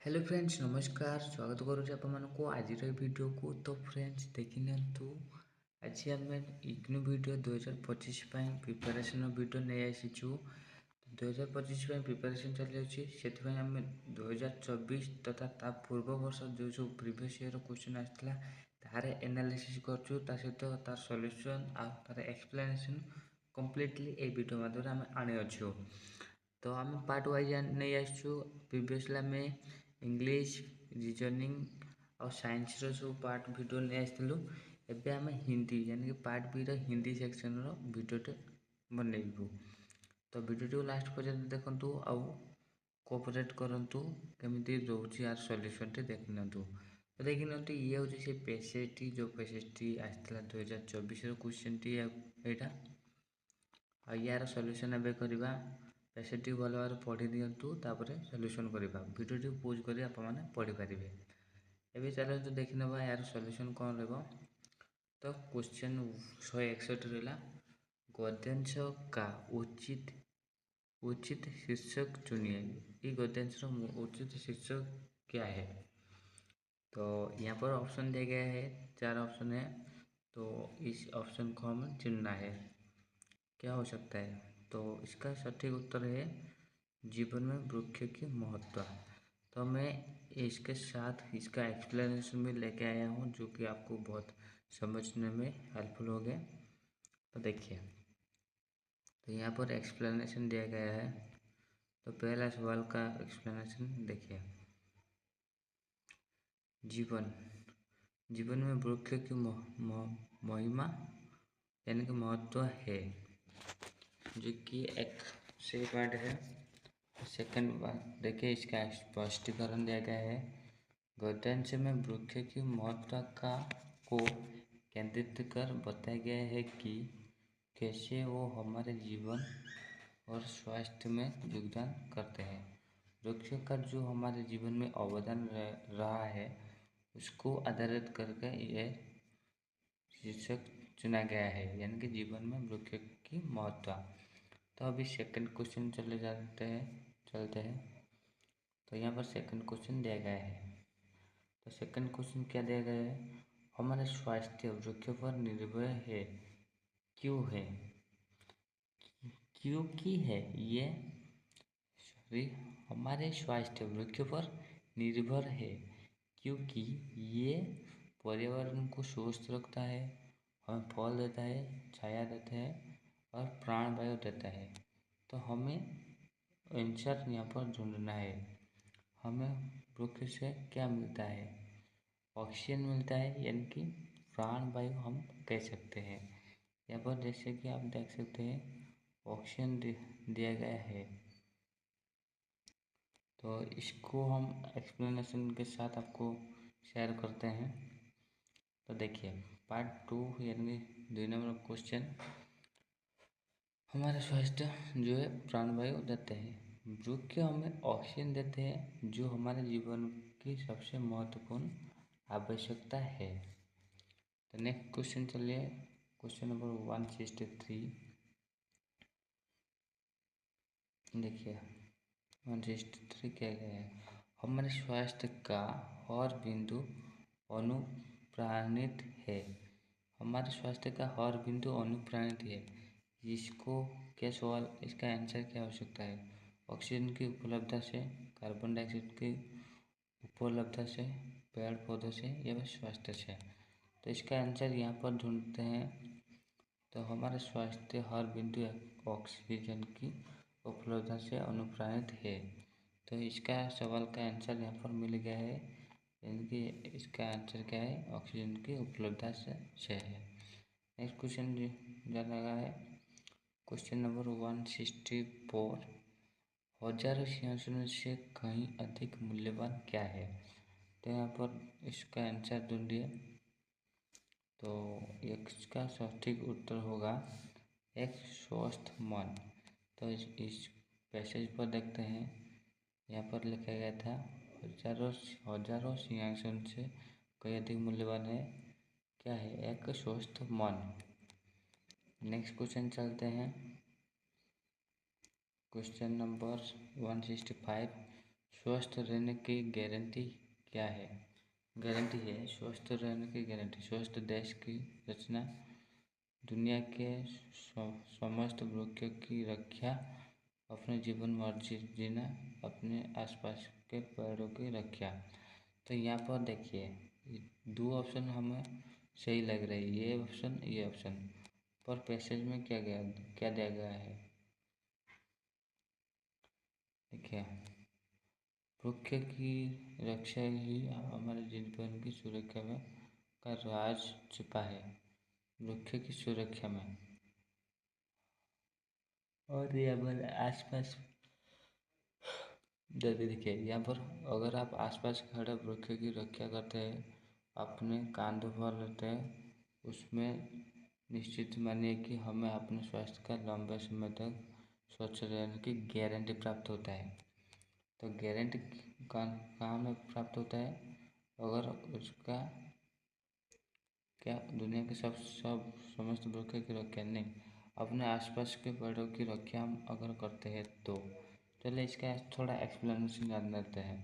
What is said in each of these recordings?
Hello friends नमस्कार स्वागत करुच्ची आपको आज वीडियो को। तो फ्रेंड्स देखी नियंतु आज आम इग्नू वीडियो 2025 प्रिपरेशन वीडियो नहीं आसीचु। 2025 प्रिपरेशन चली जाए आम 2024 तथा ता पूर्व वर्ष जो जो प्रीवियस ईयर क्वेश्चन आसाला तार एनालिसिस करूँ सहित तार सॉल्यूशन तार एक्सप्लेनेशन कंप्लीटली ए वीडियो माध्यम आम आनी अच्छु। तो आम पार्ट वाइज नहीं आसचु। प्रीवियसली आम इंग्लिश रीजनिंग और साइंस सब पार्ट वीडियो नहीं आसलु। एबे आम हिंदी यानी कि पार्ट बी हिंदी सेक्शन वीडियोटे बनइबू। तो वीडियो लास्ट पर्यंत देखु आउ कोऑपरेट करंतु केमिति रोची यार सॉल्यूशन टे देख नियंतु। तो देख नियंतु ये हूँ से पैसेज टी जो पैसेज टी आसला 2024 क्वेश्चन टी एटा आ यार सॉल्यूशन एबे करबा। पैसेज टी भल भाव पढ़ी दिंतु तापर सॉल्यूशन करबा। वीडियो टी पोज करी आप माने पढ़ी पारिबे। एबे चलो देख नबा यार सॉल्यूशन कौन रहबो। तो क्वेश्चन 161 रहला गद्यांश का उचित शीर्षक चुनिए। ये गद्यांश उचित शीर्षक क्या है। तो यहाँ पर ऑप्शन दिया गया है, 4 ऑप्शन है। तो इस ऑप्शन को हमें चुनना है, क्या हो सकता है। तो इसका सटीक उत्तर है जीवन में वृक्ष की महत्व। तो मैं इसके साथ इसका एक्सप्लेनेशन भी लेके आया हूँ जो कि आपको बहुत समझने में हेल्पफुल हो गया। तो देखिए, तो यहाँ पर एक्सप्लेनेशन दिया गया है। तो पहला सवाल का एक्सप्लेनेशन देखिए, जीवन में वृक्ष की महिमा यानी कि महत्व है, जो कि एक सही पार्ट है। सेकंड बात देखिए, इसका स्पष्टीकरण दिया गया है। गद्यांश में वृक्ष की महत्व को केंद्रित कर बताया गया है कि कैसे वो हमारे जीवन और स्वास्थ्य में योगदान करते हैं। वृक्ष का जो हमारे जीवन में अवदान रहा है उसको आधारित करके यह शीर्षक चुना गया है, यानी कि जीवन में वृक्ष की महत्व। तो अभी सेकंड क्वेश्चन चलते हैं। तो यहाँ पर सेकंड क्वेश्चन दिया गया है। तो सेकंड क्वेश्चन क्या दिया गया है, हमारे स्वास्थ्य वृक्ष पर निर्भर है, क्यों है। क्योंकि है ये हमारे स्वास्थ्य वृक्ष पर निर्भर है क्योंकि ये पर्यावरण को स्वस्थ रखता है, हमें फल देता है, छाया देता है और प्राणवायु देता है। तो हमें आंसर यहाँ पर ढूंढना है। हमें वृक्ष से क्या मिलता है, ऑक्सीजन मिलता है, यानी कि प्राणवायु हम कह सकते हैं। यहाँ पर जैसे कि आप देख सकते हैं ऑक्सीजन दिया गया है। तो इसको हम एक्सप्लेनेशन के साथ आपको शेयर करते हैं। तो देखिए पार्ट 2 यानी 2 नंबर क्वेश्चन, हमारे स्वास्थ्य जो है प्राणवायु देते हैं, वृक्ष हमें ऑक्सीजन देते हैं जो हमारे जीवन की सबसे महत्वपूर्ण आवश्यकता है। तो नेक्स्ट क्वेश्चन चलिए, क्वेश्चन नंबर 163 देखिए। 163 क्या गया है, हमारे स्वास्थ्य का हर बिंदु अनुप्राणित है। हमारे स्वास्थ्य का हर बिंदु अनुप्राणित है। इसको क्या सवाल, इसका आंसर क्या हो सकता है, ऑक्सीजन की उपलब्धता से, कार्बन डाइऑक्साइड की उपलब्धता से, पेड़ पौधों से या फिर स्वास्थ्य से। तो इसका आंसर यहाँ पर ढूंढते हैं। तो हमारे स्वास्थ्य हर बिंदु ऑक्सीजन की उपलब्धता से अनुप्राणित है। तो इसका सवाल का आंसर यहाँ पर मिल गया है, यानी कि इसका आंसर क्या है, ऑक्सीजन की उपलब्धता से है। नेक्स्ट क्वेश्चन जो लगा है, क्वेश्चन नंबर 164 हजारों सिंहासनों से कहीं अधिक मूल्यवान क्या है। तो यहाँ पर इसका आंसर ढूंढिए। तो इसका सटीक उत्तर होगा एक स्वस्थ मन। तो इस पैसेज पर देखते हैं, यहाँ पर लिखा गया था हजारों सिंहासन से कहीं अधिक मूल्यवान है, क्या है, एक स्वस्थ मन। नेक्स्ट क्वेश्चन चलते हैं, क्वेश्चन नंबर 165 स्वस्थ रहने की गारंटी क्या है? गारंटी है स्वस्थ रहने की गारंटी। स्वस्थ देश की रचना, दुनिया के समस्त वृक्षों की रक्षा, अपने जीवन मर्जी जीना, अपने आसपास के पेड़ों की रक्षा। तो यहाँ पर देखिए, दो ऑप्शन हमें सही लग रही है, ये ऑप्शन। पर पैसेज में क्या दिया गया है? देखिए, वृक्ष की रक्षा ही हमारे जीवन की सुरक्षा में का राज छिपा है। वृक्ष की सुरक्षा में। और यहाँ पर आसपास देखिए, यहाँ पर अगर आप आसपास खड़े वृक्ष की रक्षा करते हैं, अपने कांधों पर लेते हैं, उसमें निश्चित मानिए कि हमें अपने स्वास्थ्य का लंबे समय तक स्वच्छ रहने की गारंटी प्राप्त होता है। तो गारंटी कहाँ में प्राप्त होता है? अगर उसका क्या दुनिया के सब समस्त वृक्ष की रक्षा नहीं, अपने आसपास के पेड़ों की रक्षा हम अगर करते हैं तो चलिए इसका थोड़ा एक्सप्लेनेशन जान लेते हैं।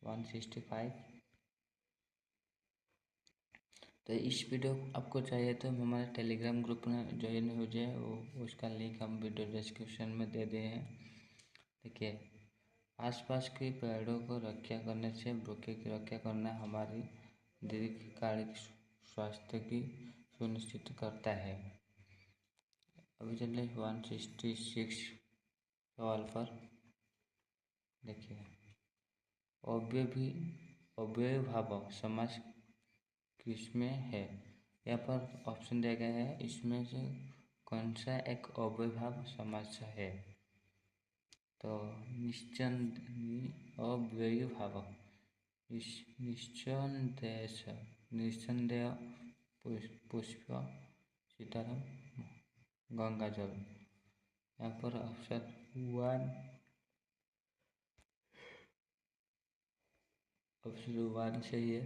165। तो इस वीडियो आपको चाहिए तो हमारे टेलीग्राम ग्रुप में ज्वाइन हो जाए, वो उसका लिंक हम वीडियो डिस्क्रिप्शन में दे दिए हैं। देखिए, आसपास के पेड़ों को रक्षा करने से वृक्ष की रक्षा करना हमारी दीर्घकालिक स्वास्थ्य की सुनिश्चित करता है। अभी चलिए 166 सवाल पर। देखिए, अव्ययभाव समाज किसमें है? यहाँ पर ऑप्शन दिया गया है, इसमें से कौन सा एक अव्ययभाव समाज है? तो अव्ययभाव निस्संदेह पुष्प, सीताराम, गंगाजल। यहाँ पर ऑप्शन वन सही है।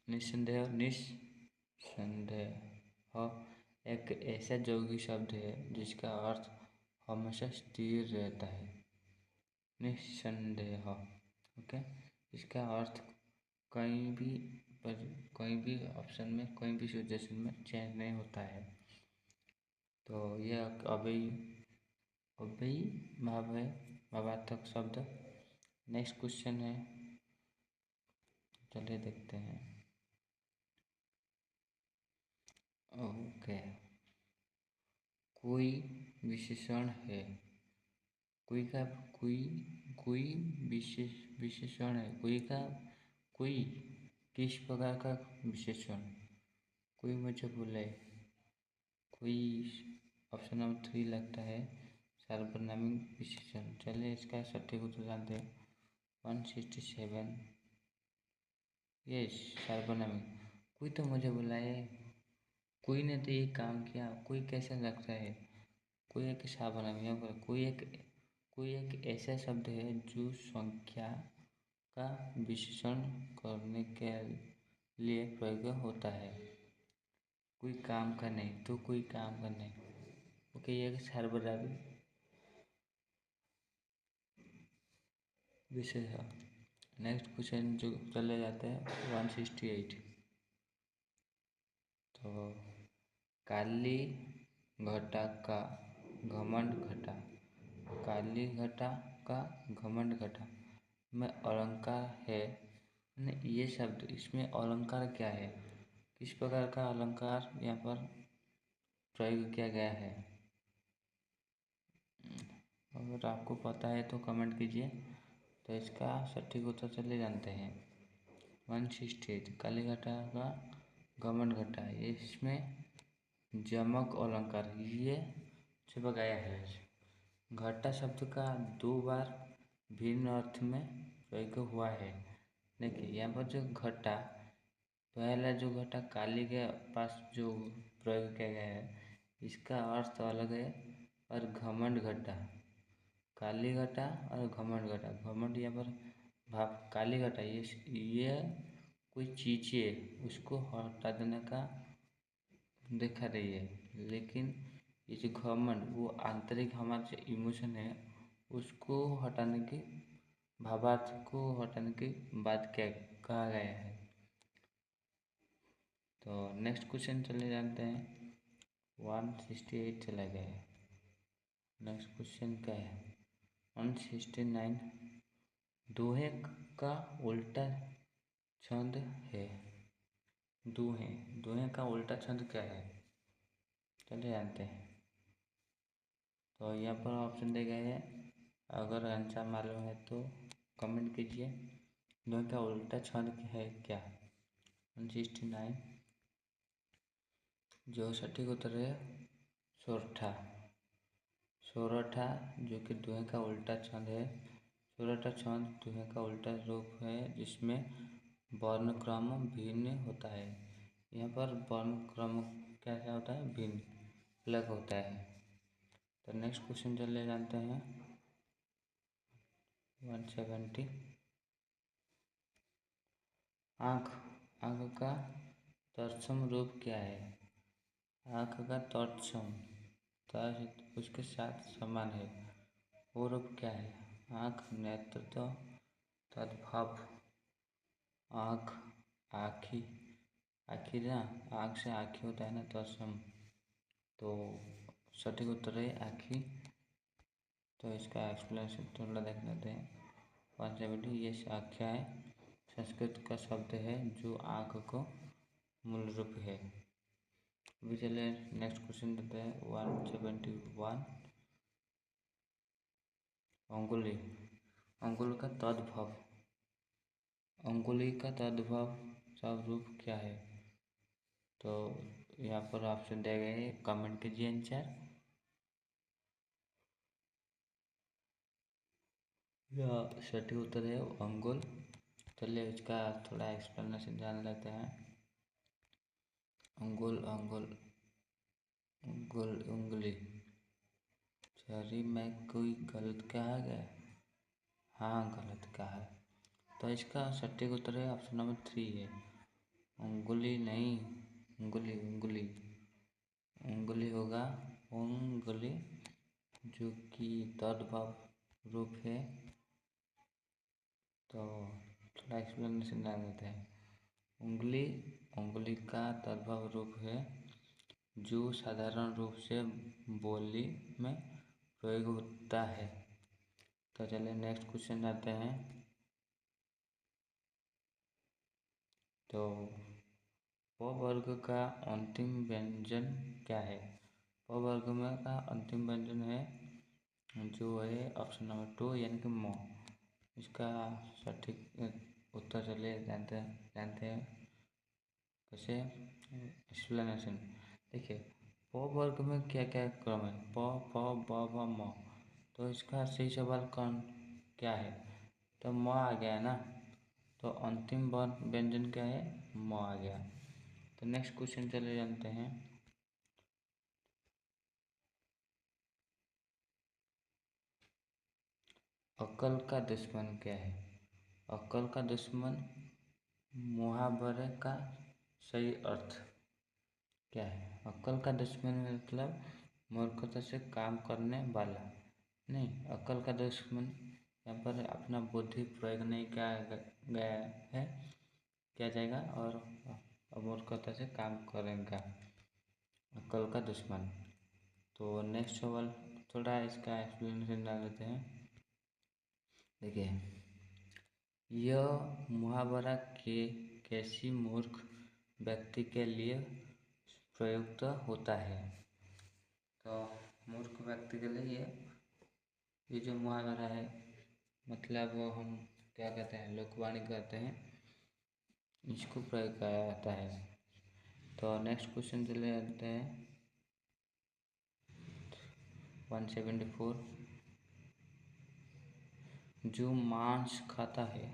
निस्संदेह एक ऐसा यौगिक शब्द है जिसका अर्थ हमेशा स्थिर रहता है। निस्संदेह, ओके। इसका अर्थ कहीं भी ऑप्शन में, कहीं भी सिचुएशन में चेंज नहीं होता है। तो यह अभी भाव है, भावार्थक शब्द। नेक्स्ट क्वेश्चन है, चलिए देखते हैं। ओके, कोई विशेषण है, कोई विशेषण है, कोई किस प्रकार का विशेषण? कोई मुझे बोले, कोई ऑप्शन नंबर 3 लगता है सार्वनामिक विशेषण। चलिए इसका सटीक उत्तर जानते हैं। 167, यस, सार्वनामिक। कोई तो मुझे बुलाए, कोई ने तो ये काम किया, कोई कैसा लगता है? कोई एक सार्वनामिक, कोई एक ऐसा शब्द है जो संख्या का विशेषण करने के लिए प्रयोग होता है। कोई काम का नहीं तो कोई काम का नहीं, ओके, ये सार्वनामिक विशेष है। नेक्स्ट क्वेश्चन जो चले जाते हैं 168। तो काली घटा का घमंड घटा, काली घटा का घमंड घटा में अलंकार है। ये शब्द, इसमें अलंकार क्या है? किस प्रकार का अलंकार यहाँ पर प्रयोग किया गया है? अगर आपको पता है तो कमेंट कीजिए। तो इसका सटीक उत्तर चले जानते हैं। 168, काली घटा का घमंड घटा, इसमें जमक अलंकार ये छुपा गया है। घटा शब्द का 2 बार भिन्न अर्थ में प्रयोग हुआ है। देखिए, यहाँ पर जो घटा, पहला जो घटा काली के पास जो प्रयोग किया गया है, इसका अर्थ अलग है। और घमंड घटा, काली घटा और घमंड घटा, घमंड यहाँ पर भाव, काली घटा ये कोई चीज़ है, उसको हटा देने का दिखा रही है। लेकिन ये जो घमंड, वो आंतरिक हमारा जो इमोशन है उसको हटाने की भावार्थ को हटाने के बाद क्या कहा गया है। तो नेक्स्ट क्वेश्चन चले जाते हैं। 168 चला गया है। नेक्स्ट क्वेश्चन क्या है। 169 दोहे का उल्टा छंद है। दोहे दोहे का उल्टा छंद क्या है, चले जानते हैं। तो यहाँ पर ऑप्शन दिए गए हैं, अगर आंसर मालूम है तो कमेंट कीजिए। दोहे का उल्टा छंद है क्या। 169 जो सटीक उत्तर है सोरठा। सोरठा जो कि दोहे का उल्टा छंद है। सोरठा छंद दोहे का उल्टा रूप है जिसमें वर्ण क्रम भिन्न होता है। यहाँ पर वर्ण क्रम कैसा होता है, भिन्न, अलग होता है। तो नेक्स्ट क्वेश्चन चले जानते हैं। 170 आँख आँख का तत्सम रूप क्या है। आँख का तत्सम उसके साथ समान है, वो रूप क्या है। आँख नेत्र तद्भव, आँख आँखी आखिर ना, आँख से आँखी होता है ना तत्सम, तो सटीक उत्तर है आँखी। तो इसका एक्सप्लेनेशन थोड़ा देख लेते हैं। 170 ये आख्या है, संस्कृत का शब्द है जो आँख को मूल रूप है। अभी चले नेक्स्ट क्वेश्चन देते हैं। 171 अंगुली अंगुल का तद्भव, अंगुली का तद्भव सब रूप क्या है। तो यहाँ पर ऑप्शन दिए गए हैं, कमेंट कीजिए आंसर। या सटीक उत्तर है अंगुल। चलिए इसका थोड़ा एक्सप्लेनेशन जान लेते हैं। अंगुल अंगुल अंगुल उंगली, सॉरी मैं कोई गलत कहा गया, हाँ गलत कहा है। तो इसका सटीक उत्तर है ऑप्शन नंबर 3 है, उंगली नहीं उंगली उंगली उंगली होगा उंगली, जो कि तद्भव रूप है। तो थोड़ा एक्सप्लेनेशन डाल देते हैं। उंगली उंगली का तद्भव रूप है जो साधारण रूप से बोली में प्रयोग होता है। तो चलिए नेक्स्ट क्वेश्चन आते हैं। तो प वर्ग का अंतिम व्यंजन क्या है। प वर्ग में का अंतिम व्यंजन है जो है ऑप्शन नंबर 2 यानी कि म। इसका सटीक उत्तर चलिए जानते हैं कैसे। एक्सप्लेनेशन देखिए, प वर्ग में क्या क्या क्रम है, प फ ब भ म। तो इसका सही सवाल कौन क्या है, तो म आ गया ना। तो अंतिम वर्ण व्यंजन क्या है, म आ गया। तो नेक्स्ट क्वेश्चन चले जानते हैं। अक्ल का दुश्मन क्या है। अक्ल का दुश्मन मुहावरे का सही अर्थ क्या है। अक्ल का दुश्मन मतलब मूर्खता से काम करने वाला नहीं। अक्ल का दुश्मन यहाँ पर अपना बुद्धि प्रयोग नहीं किया गया है, किया जाएगा और मूर्खता से काम करेगा, अक्ल का दुश्मन। तो नेक्स्ट सवाल थोड़ा इसका एक्सप्लेनेशन डाल देते हैं। देखिए, यह मुहावरा के कैसी मूर्ख व्यक्ति के लिए प्रयुक्त होता है। तो मूर्ख व्यक्ति के लिए ये जो मुहावरा है, मतलब हम क्या कहते हैं, लोकवाणी कहते हैं, इसको प्रयोग किया जाता है। तो नेक्स्ट क्वेश्चन चले जाते हैं। 174 जो मांस खाता है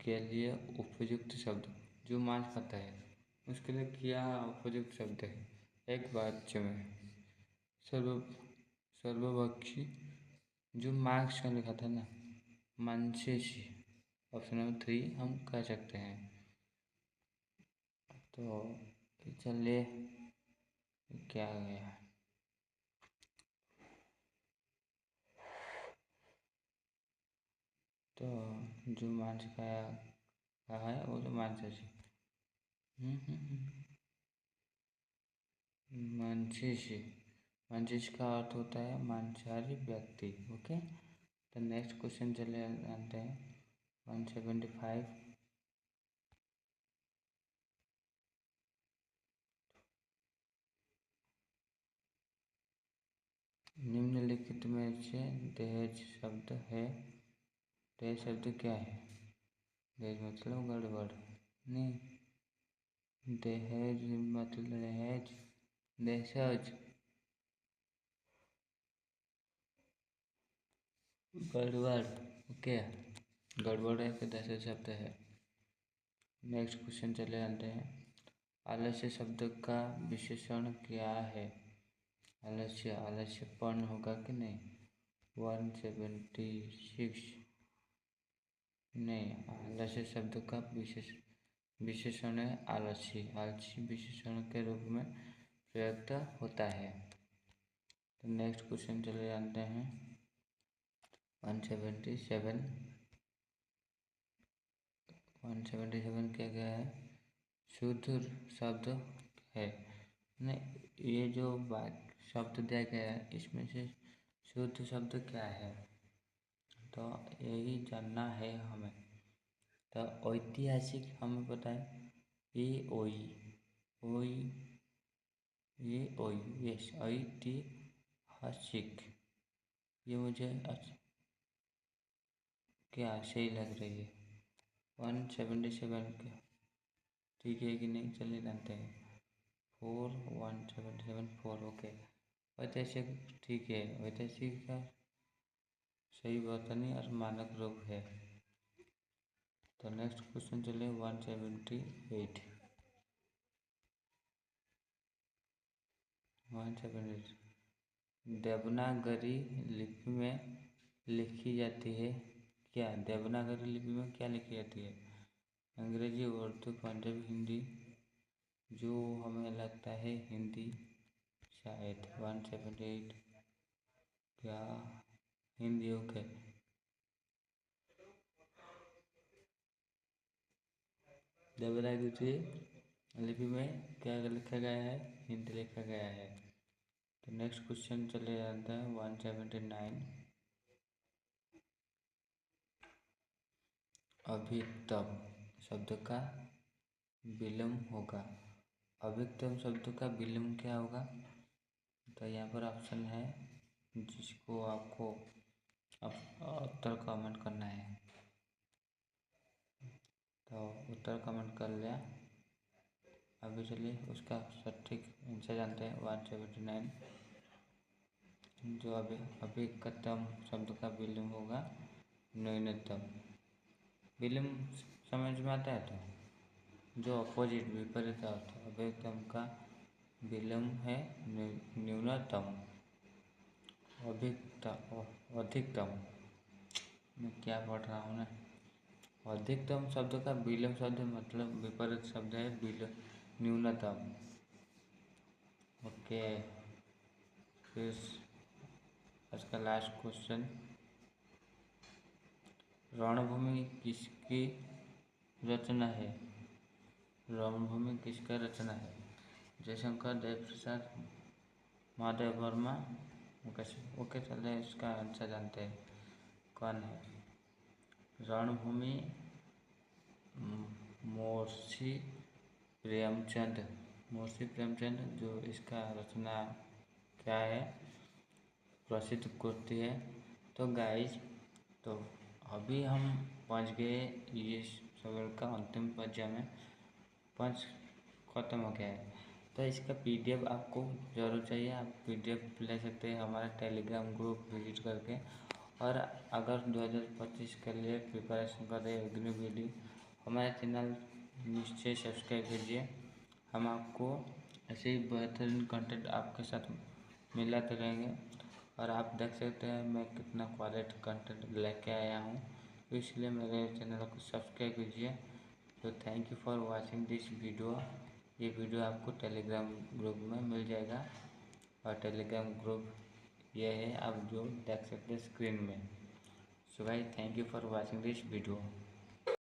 के लिए उपयुक्त शब्द। जो मांस खाता है उसके लिए क्या उपयुक्त शब्द है। एक वाक्य में सर्वभक्षी, जो मांस का लिखा था ना, मांसेशी, ऑप्शन नंबर 3 हम कह सकते हैं। तो चलिए क्या आ गया, तो जो मांस खाया कहा है वो तो मांसाहारी। मांसाहारी, मांसाहारी का अर्थ होता है मांसाहारी व्यक्ति। ओके, तो नेक्स्ट क्वेश्चन चले आते हैं 175। निम्नलिखित में से दहेज शब्द है, दहेज शब्द क्या है? दहेज मतलब गड़बड़ नहीं, दहेज मतलब दहेज, दहेज गड़बड़। ओके, गड़बड़ है कि दहेज शब्द है। नेक्स्ट क्वेश्चन चले आते हैं, आलस्य शब्द का विशेषण क्या है? आलस्य, आलस्यपन होगा कि नहीं? 176 नहीं, आलस्य शब्द का विशेषण है आलसी, आलसी विशेषण के रूप में प्रयुक्त होता है। तो नेक्स्ट क्वेश्चन चले जाते हैं 177। 177 क्या क्या है? शुद्ध शब्द है, नहीं ये जो शब्द दिया गया है इसमें से शुद्ध शब्द क्या है, तो यही जानना है हमें। तो ऐतिहासिक हमें पता है, ये ओई ओई ये ओई, यस ऐतिहासिक, ये मुझे क्या सही लग रही है। 177 का ठीक है कि नहीं, चलिए जानते हैं। 177 ओके, ऐतिहासिक ठीक है, ऐतिहासिक का सही वर्तनी और मानक रूप है। तो नेक्स्ट क्वेश्चन चले 178। 178 देवनागरी लिपि में लिखी जाती है क्या? देवनागरी लिपि में क्या लिखी जाती है? अंग्रेजी, उर्दू, पंजाबी, हिंदी? जो हमें लगता है हिंदी शायद। 178 क्या हिंदी? ओके, देवनागरी लिपि में क्या लिखा गया है? हिंदी लिखा गया है। तो नेक्स्ट क्वेश्चन चले जाता है 179। अभितम शब्द का विलोम होगा, अभितम शब्द का विलोम क्या होगा? तो यहाँ पर ऑप्शन है जिसको आपको उत्तर कमेंट करना है। तो उत्तर कमेंट कर लिया। अभी चलिए उसका सटीक आंसर जानते हैं। 179 जो अभिकतम शब्द का विलोम होगा न्यूनतम। विलोम समझ में आता है? तो जो अपोजिट विपरीत होता है, अभिकतम का विलोम है न्यूनतम। अधिकतम, मैं क्या पढ़ रहा हूँ ना, अधिकतम शब्द का विलोम शब्द मतलब विपरीत शब्द है न्यूनतम। ओके, फिर आज का लास्ट क्वेश्चन, रणभूमि किसकी रचना है? रणभूमि किसका रचना है? जयशंकर, देवप्रसाद, महादेव वर्मा? ओके चलिए इसका आंसर जानते हैं कौन है। रणभूमि मुंशी प्रेमचंद, मुंशी प्रेमचंद जो इसका रचना क्या है, प्रसिद्ध कृति है। तो गाइज, तो अभी हम पहुंच गए ये सवाल का अंतिम पर्याय में, पंच खत्म हो गया है। तो इसका पीडीएफ आपको ज़रूर चाहिए, आप पीडीएफ ले सकते हैं हमारा टेलीग्राम ग्रुप विजिट करके। और अगर 2025 के लिए प्रिपरेशन कर रहे इग्नू वीडियो, हमारे चैनल निश्चय सब्सक्राइब कीजिए। हम आपको ऐसे ही बेहतरीन कंटेंट आपके साथ मिलाते रहेंगे। और आप देख सकते हैं मैं कितना क्वालिटी कंटेंट लेके आया हूँ, तो इसलिए मेरे चैनल को सब्सक्राइब कीजिए। तो thank you for watching this video. ये वीडियो आपको टेलीग्राम ग्रुप में मिल जाएगा, और टेलीग्राम ग्रुप ये है आप जो देख सकते हैं स्क्रीन में। So guys, thank you for watching this video.